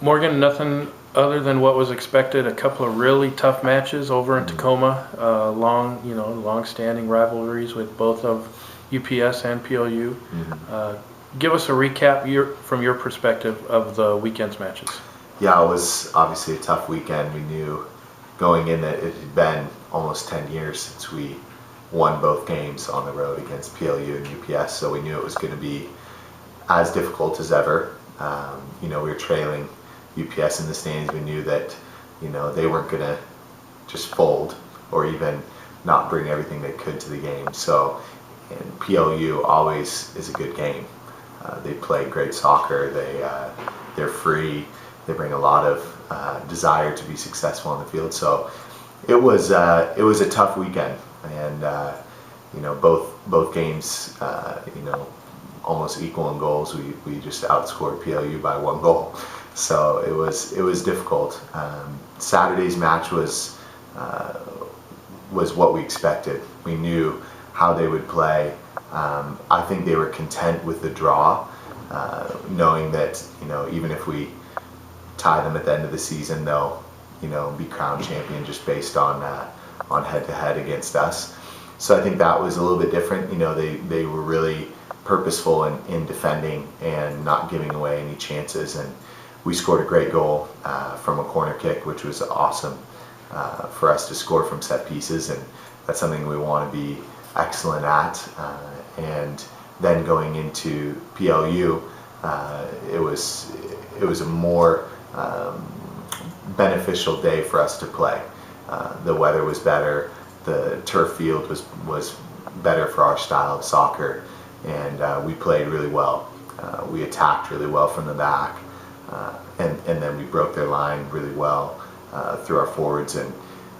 Morgan, nothing other than what was expected. A couple of really tough matches over in Tacoma. Long-standing rivalries with both of UPS and PLU. Give us a recap from your perspective of the weekend's matches. Yeah, it was obviously a tough weekend. We knew going in that it had been almost 10 years since we won both games on the road against PLU and UPS, so we knew it was going to be as difficult as ever. We were trailing UPS in the stands. We knew that they weren't going to just fold or even not bring everything they could to the game. So, and PLU always is a good game. They play great soccer. They're free. They bring a lot of desire to be successful on the field. So it was a tough weekend, and both games almost equal in goals. We just outscored PLU by 1 goal. So it was difficult. Saturday's match was what we expected. We knew how they would play. I think they were content with the draw, knowing that even if we tie them at the end of the season, they'll be crowned champion just based on head-to-head against us. So I think that was a little bit different. They were really purposeful in defending and not giving away any chances, and we scored a great goal from a corner kick, which was awesome for us to score from set pieces, and that's something we want to be excellent at. And then going into PLU, it was a more beneficial day for us to play. The weather was better, the turf field was better for our style of soccer, and we played really well. We attacked really well from the back, and then we broke their line really well through our forwards and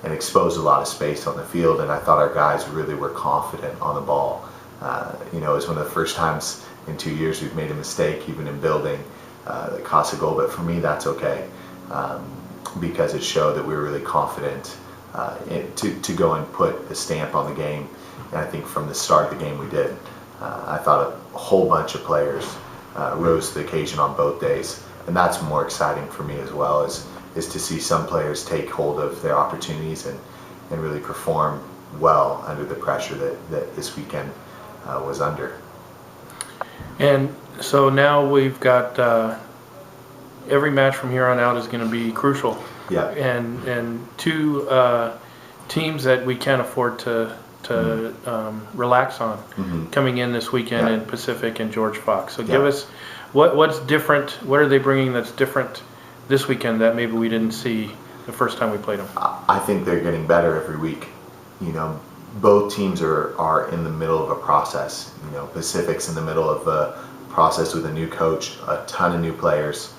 exposed a lot of space on the field, and I thought our guys really were confident on the ball. It was one of the first times in 2 years we've made a mistake, even in building, that cost a goal, but for me that's okay, because it showed that we were really confident to go and put a stamp on the game, and I think from the start of the game we did. I thought a whole bunch of players rose to the occasion on both days, and that's more exciting for me as well, is to see some players take hold of their opportunities and really perform well under the pressure that this weekend was under. And so now we've got every match from here on out is going to be crucial. Yeah. And two teams that we can't afford to relax on coming in this weekend in Pacific and George Fox. So give us what's different. What are they bringing that's different this weekend that maybe we didn't see the first time we played them? I think they're getting better every week. Both teams are in the middle of a process. Pacific's in the middle of a process with a new coach, a ton of new players,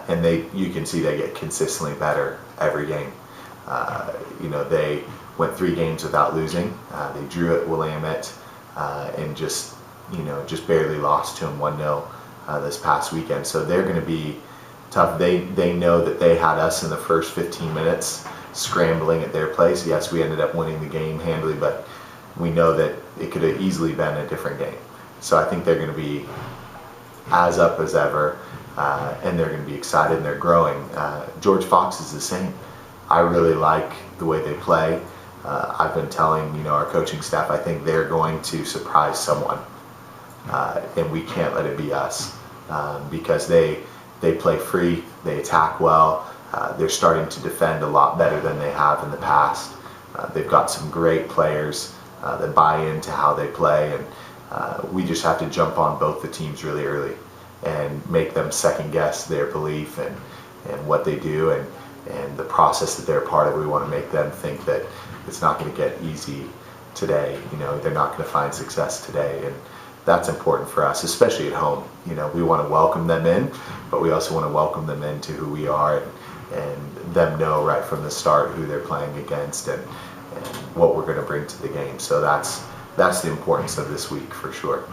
and you can see they get consistently better every game. They went 3 games without losing. They drew at Willamette and just barely lost to them 1-0 this past weekend. So they're going to be tough. They know that they had us in the first 15 minutes scrambling at their place. Yes, we ended up winning the game handily, but we know that it could have easily been a different game. So I think they're going to be as up as ever, and they're going to be excited, and they're growing. George Fox is the same. I really like the way they play. I've been telling our coaching staff, I think they're going to surprise someone, and we can't let it be us, because they play free, they attack well, they're starting to defend a lot better than they have in the past. They've got some great players that buy into how they play, and we just have to jump on both the teams really early and make them second guess their belief and what they do and the process that they're a part of. We want to make them think that it's not going to get easy today. They're not going to find success today, and that's important for us, especially at home. We want to welcome them in, but we also want to welcome them into who we are and them know right from the start who they're playing against and what we're going to bring to the game. So that's the importance of this week for sure.